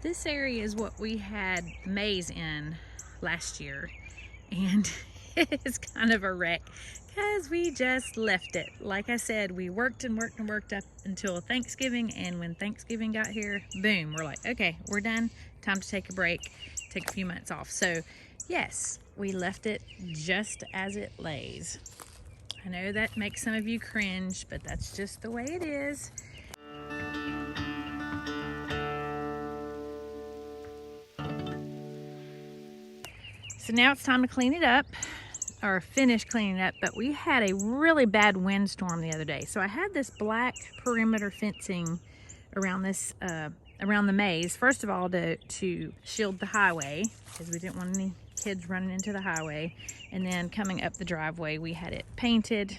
This area is what we had maize in last year, and it's kind of a wreck because we just left it. Like I said, we worked and worked and worked up until Thanksgiving, and when Thanksgiving got here, boom, we're like, okay, we're done. Time to take a break, take a few months off. So yes, we left it just as it lays. I know that makes some of you cringe, but that's just the way it is. So now it's time to clean it up, or finish cleaning it up, but we had a really bad windstorm the other day. So I had this black perimeter fencing around this, around the maze. First of all, to shield the highway, because we didn't want any kids running into the highway. And then coming up the driveway, we had it painted.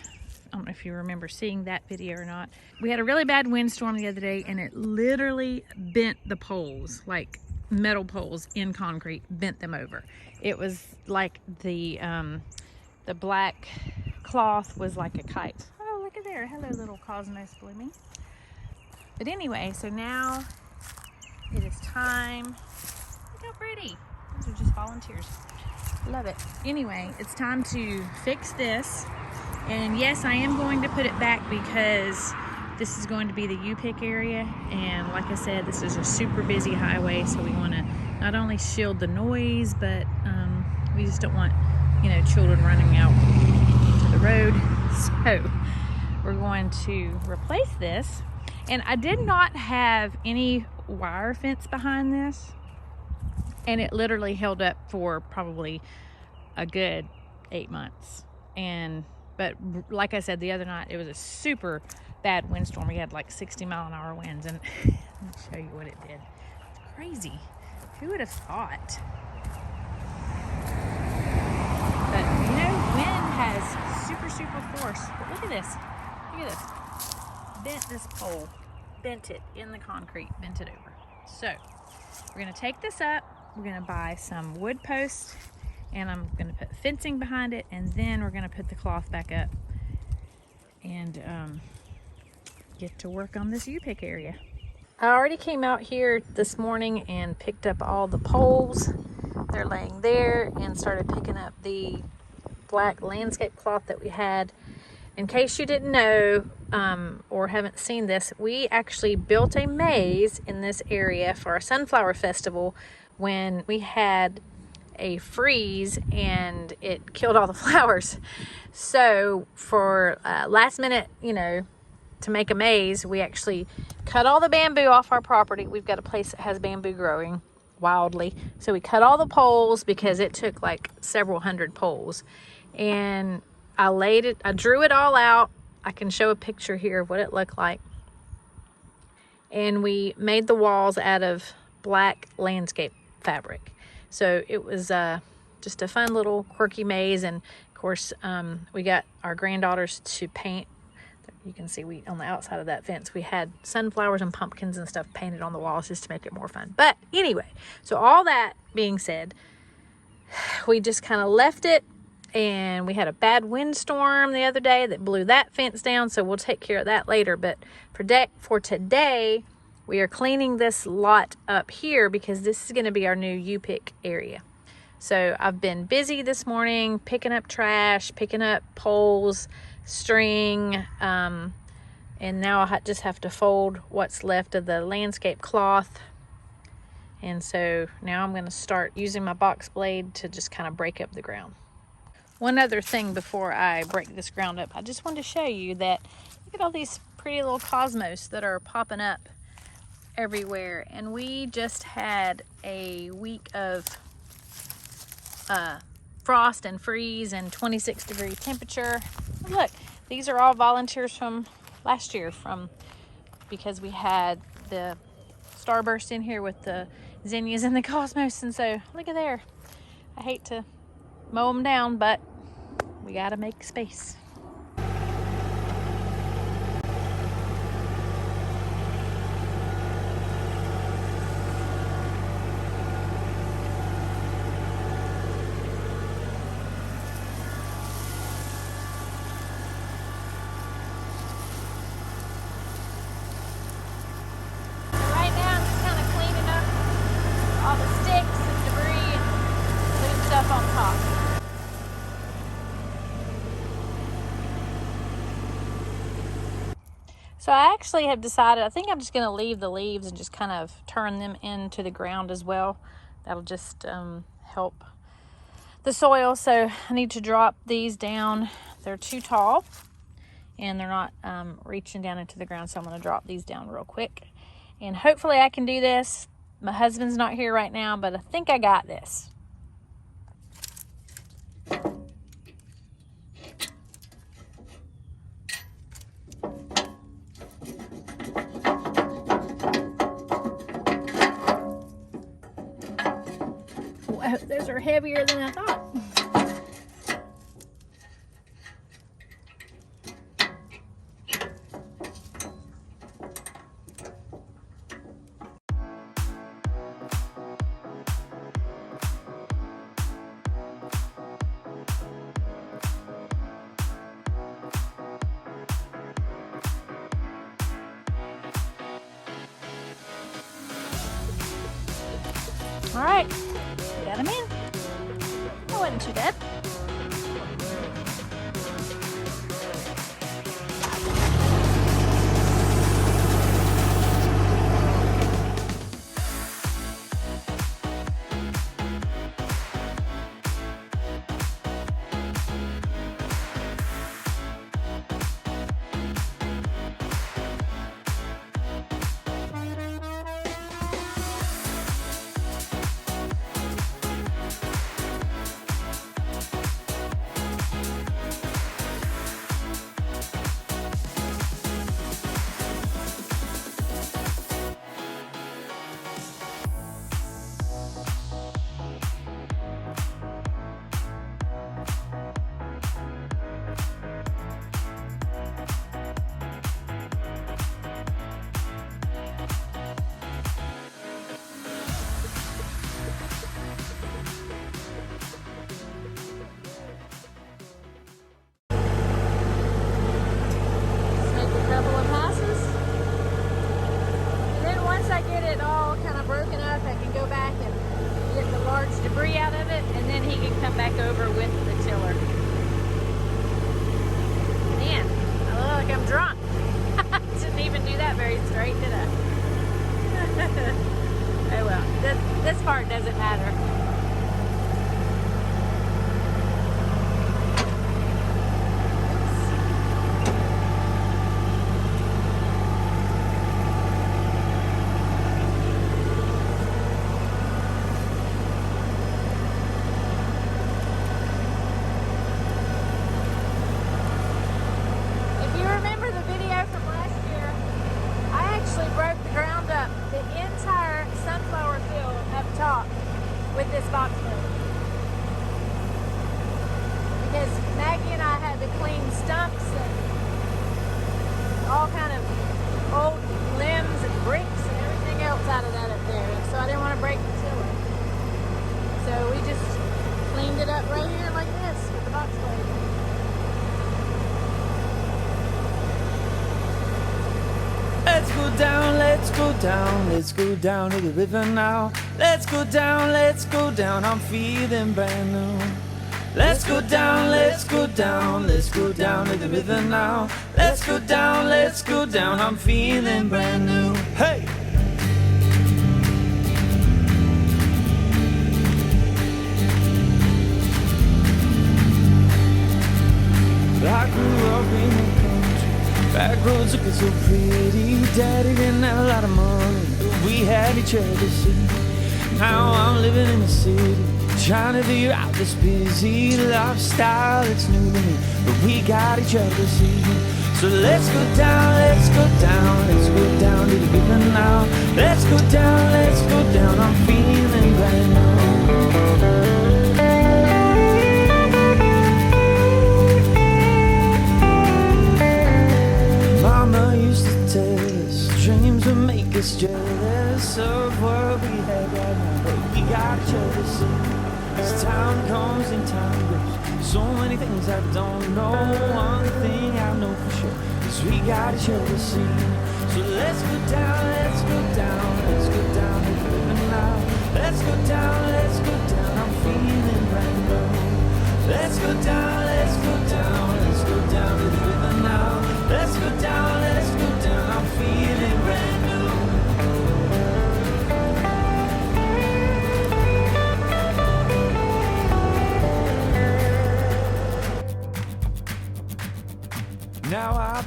I don't know if you remember seeing that video or not. We had a really bad windstorm the other day, and it literally bent the poles, like metal poles in concrete, bent them over. It was like the black cloth was like a kite. Oh, look at there. Hello, little Cosmos blooming. But anyway, so now it is time. Look how pretty. Those are just volunteers. Love it. Anyway, it's time to fix this. And yes, I am going to put it back because this is going to be the U-Pick area. And like I said, this is a super busy highway. So we want to not only shield the noise, but we just don't want, children running out to the road. So we're going to replace this. And I did not have any wire fence behind this. And it literally held up for probably a good 8 months. But like I said, the other night, it was a super bad windstorm. We had like 60-mile-an-hour winds, and let me show you what it did. It's crazy. Who would have thought? But wind has super force. But look at this. Look at this. Bent this pole. Bent it in the concrete. Bent it over. So we're going to take this up. We're going to buy some wood posts, and I'm going to put fencing behind it, and then we're going to put the cloth back up and get to work on this U-Pick area. I already came out here this morning and picked up all the poles. They're laying there, and started picking up the black landscape cloth that we had. In case you didn't know or haven't seen this, we actually built a maze in this area for our Sunflower Festival when we had a freeze and it killed all the flowers. So for last minute, to make a maze, we actually cut all the bamboo off our property. We've got a place that has bamboo growing wildly. So we cut all the poles because it took like several hundred poles. And I drew it all out. I can show a picture here of what it looked like. And we made the walls out of black landscape fabric. So it was just a fun little quirky maze. And of course, we got our granddaughters to paint. You can see on the outside of that fence, we had sunflowers and pumpkins and stuff painted on the walls just to make it more fun. But anyway, so all that being said, we just kind of left it. And we had a bad windstorm the other day that blew that fence down. So we'll take care of that later. But for today, we are cleaning this lot up here because this is going to be our new U-Pick area. So I've been busy this morning picking up trash, picking up poles, string, and now I just have to fold what's left of the landscape cloth. And so now I'm going to start using my box blade to just kind of break up the ground. One other thing before I break this ground up, I just wanted to show you that look at all these pretty little cosmos that are popping up everywhere. And we just had a week of frost and freeze and 26-degree temperature. Look, these are all volunteers from last year because we had the starburst in here with the zinnias and the cosmos. And so look at there. I hate to mow them down, but we gotta make space. Right now I'm just kind of cleaning up So I actually have decided, I think I'm just going to leave the leaves and just kind of turn them into the ground as well. That'll just help the soil. So I need to drop these down. They're too tall and they're not reaching down into the ground. So I'm going to drop these down real quick. And hopefully I can do this. My husband's not here right now, but I think I got this. Wow, those are heavier than I thought. All right, got them in. That wasn't too bad. Debris out of it, and then he can come back over with the tiller. Man, I look like I'm drunk. I didn't even do that very straight, did I? Oh well, this part doesn't matter. With this box mower, because Maggie and I had to clean stumps and all kind of old limbs and bricks and everything else out of that up there, so I didn't want to break the tiller, so we just cleaned it up right here like this with the box blade. Let's go down, let's go down, let's go down to the river now. Let's go down, I'm feeling brand new. Let's go down, let's go down, let's go down to the river now. Let's go down, I'm feeling brand new. Hey! I grew up in the country, back roads looking so pretty. Daddy didn't have a lot of money, but we had each other to see. Now I'm living in the city, trying to figure out this busy lifestyle. It's new to me, but we got each other to see. So let's go down, let's go down, let's go down to the river now. Let's go down, I'm feeling brand new. Mama used to tell us dreams would make us jealous of what we had right now, but we got each other to see. As time comes and time goes, so many things I don't know. One thing I know for sure is we got each other to see. So let's go down, let's go down, let's go down to the river now. Let's go down, I'm feeling brand new. Let's go down, let's go down, let's go down to the river now. Let's go down,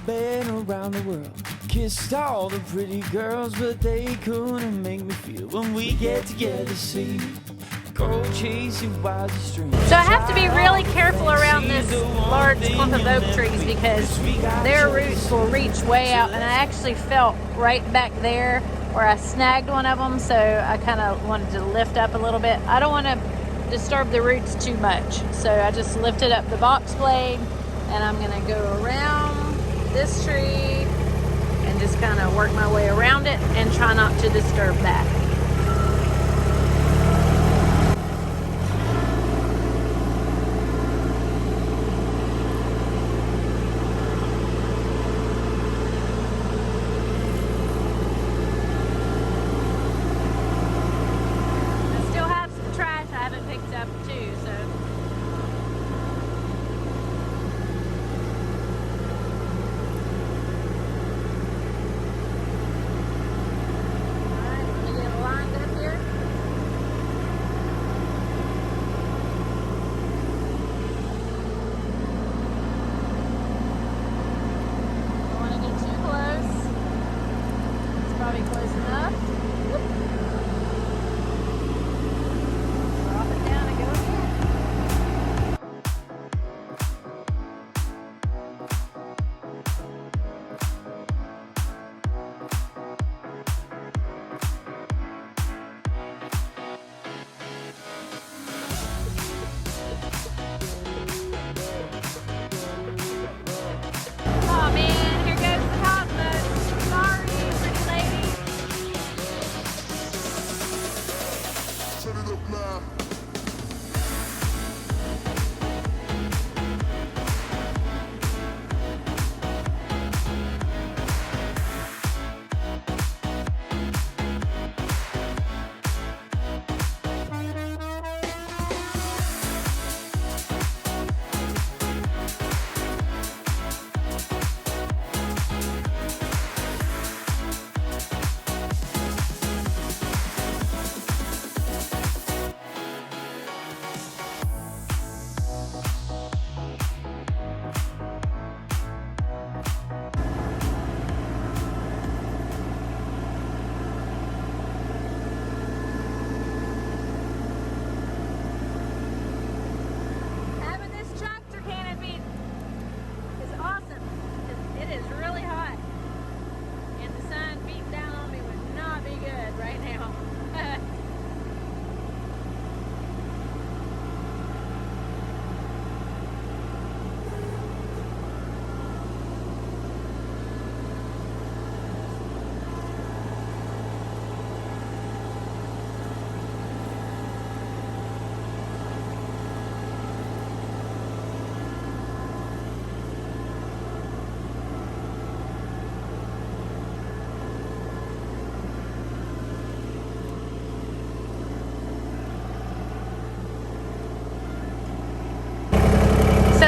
been around the world, kissed all the pretty girls, but they couldn't make me feel when we get together. See, go chasing wild streams. So I have to be really careful around this large clump of oak trees because their roots will reach way out, and I actually felt right back there where I snagged one of them, so I kind of wanted to lift up a little bit. I don't want to disturb the roots too much, so I just lifted up the box blade, and I'm going to go around this tree and just kind of work my way around it and try not to disturb that.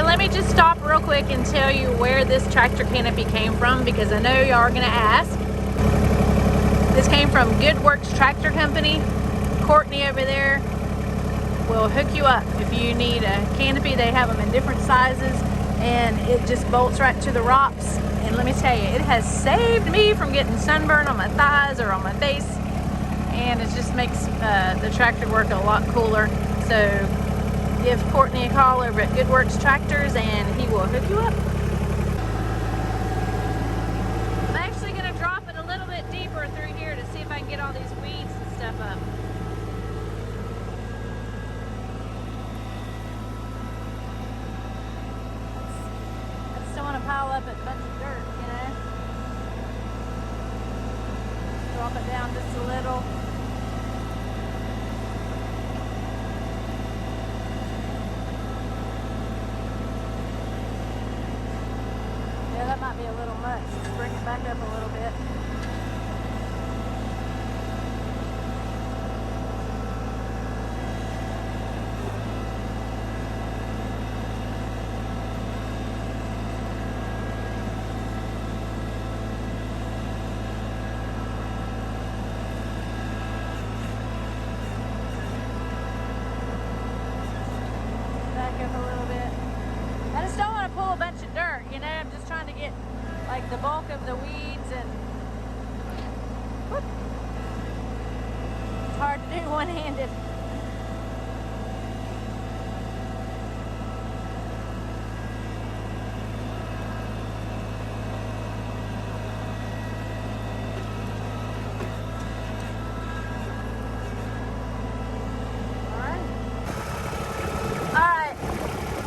Let me just stop real quick and tell you where this tractor canopy came from, because I know y'all are going to ask. This came from Good Works Tractor Company. Courtney over there will hook you up if you need a canopy. They have them in different sizes, and it just bolts right to the rocks. And let me tell you, it has saved me from getting sunburn on my thighs or on my face, and it just makes the tractor work a lot cooler. So give Courtney a call over at Good Works Tractors and he will hook you up. I'm actually going to drop it a little bit deeper through here to see if I can get all these weeds and stuff up. I just don't want to pile up a bunch of dirt, you know? Drop it down just a little. That might be a little much. Just bring it back up a little bit. Back up a little bit. I just don't want to pull a bunch of dirt, you know? I'm just trying to get like the bulk of the weeds, and whoop, it's hard to do one-handed.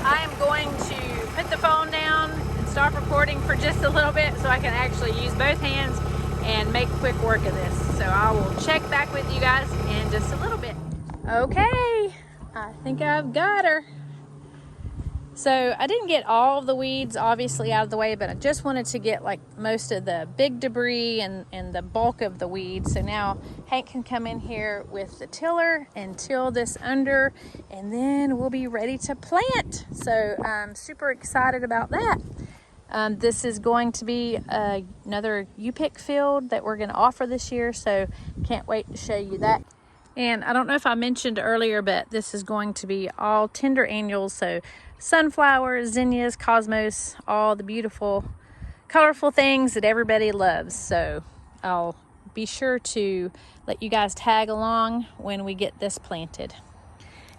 I am going to put the phone down and stop recording for just a little bit so I can actually use both hands and make quick work of this. So I will check back with you guys in just a little bit. Okay, I think I've got her. So I didn't get all of the weeds obviously out of the way, but I just wanted to get like most of the big debris and the bulk of the weeds. So now Hank can come in here with the tiller and till this under, and then we'll be ready to plant. So I'm super excited about that. This is going to be another U-pick field that we're going to offer this year, so can't wait to show you that. And I don't know if I mentioned earlier, but this is going to be all tender annuals, so sunflowers, zinnias, cosmos, all the beautiful, colorful things that everybody loves. So I'll be sure to let you guys tag along when we get this planted.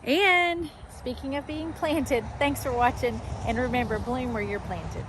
And speaking of being planted, thanks for watching, and remember, bloom where you're planted.